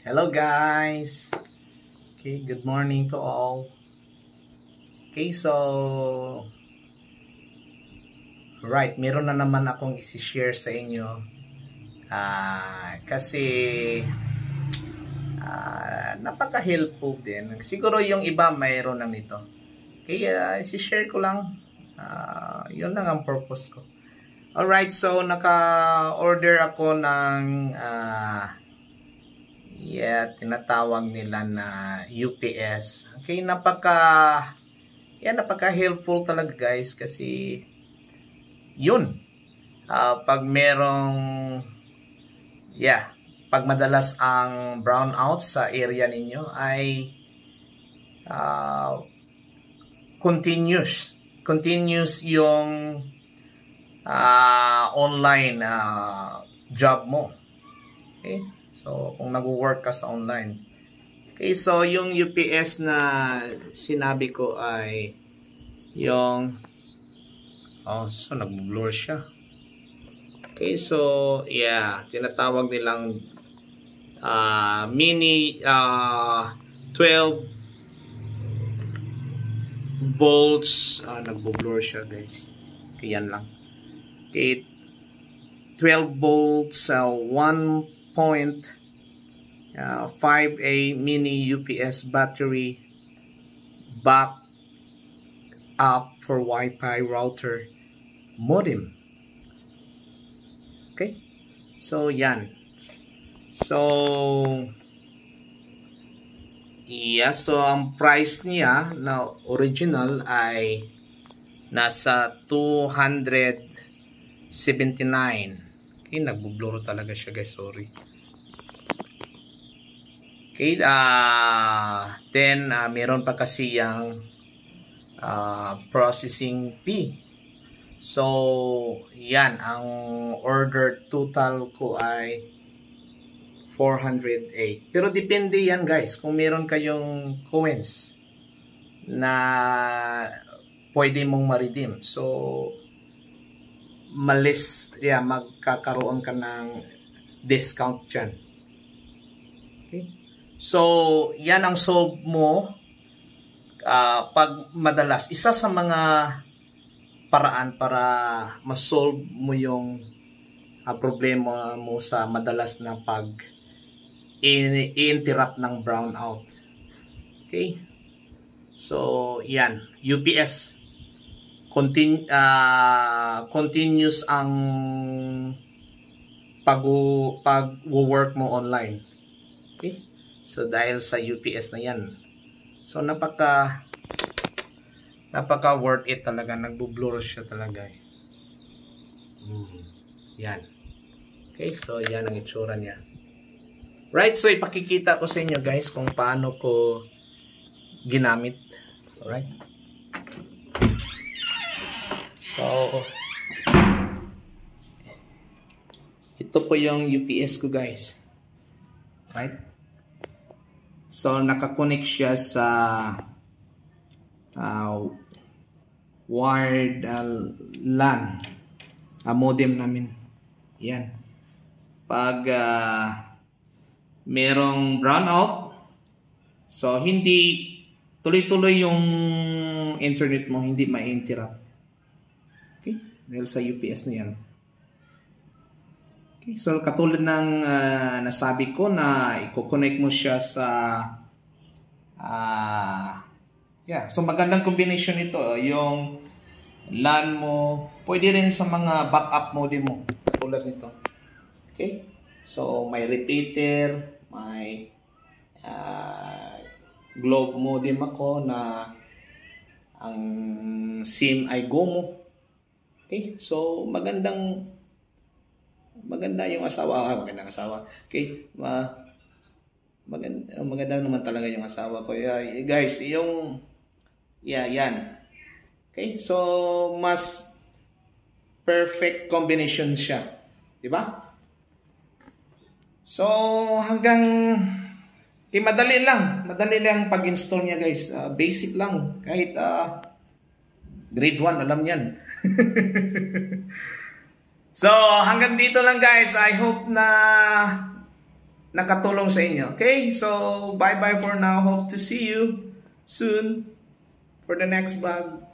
Hello guys. Okay, good morning to all. Okay, so meron na naman akong i-share sa inyo. Kasi napaka-helpful din. Siguro yung iba mayroon na nito. Kaya i-share ko lang. Yun lang ang purpose ko. Alright, so naka-order ako ng tinatawag nila na UPS. Okay, napaka-helpful talaga guys kasi yun. Pag merong pag madalas ang brownout sa area ninyo ay continuous yung online job mo. Okay? So, kung nag-work ka sa online. Okay, so yung UPS na sinabi ko ay yung so nag-blur siya. Okay, so tinatawag nilang mini 12 volts nag-blur siya guys. Okay, yan lang. Okay, 12 volts 1.5A mini UPS battery back up for Wi-Fi router modem. Okay, so yan. So so ang price niya na original ay nasa 279. Okay, nagbo-blur talaga siya guys, sorry. Okay, then meron pa kasi yung processing fee. So, yan, ang order total ko ay 408. Pero depende yan guys, kung meron kayong coins na pwede mong ma-redeem. So, magkakaroon ka ng discount dyan. Okay? So, yan ang solve mo pag madalas. Isa sa mga paraan para ma-solve mo yung problema mo sa madalas na pag i-interrupt ng brownout. Okay? So, yan. UPS. Continuous ang pag-work mo online. Okay? So, dahil sa UPS na yan. So, napaka worth it talaga. Nagbo-blur siya talaga. Yan. Okay, so yan ang itsura niya. Right, so ipakikita ko sa inyo guys kung paano ko ginamit. Alright. So, ito po yung UPS ko guys. Right? So, nakakonect siya sa wired LAN modem namin. Yan. Pag merong brownout, so hindi tuloy-tuloy yung internet mo, hindi ma-interrupt. Okay? Dahil sa UPS na yan. Okay, so katulad ng nasabi ko na i-connect mo siya sa so magandang combination nito. Yung LAN mo, pwede rin sa mga backup modem mo. Katulad nito. Okay? So may repeater, may globe modem ako na ang SIM ay GOMO. Okay? So maganda yung asawa. Magandang asawa. Okay? Maganda naman talaga yung asawa ko. Guys, yung yan. Okay? So mas perfect combination siya. 'Di ba? So hanggang madali lang pag-install niya guys. Basic lang. Kahit grade 1 alam niyan. So hanggang dito lang guys. I hope na nakatulong sa inyo. Okay? So, bye-bye for now. Hope to see you soon for the next vlog.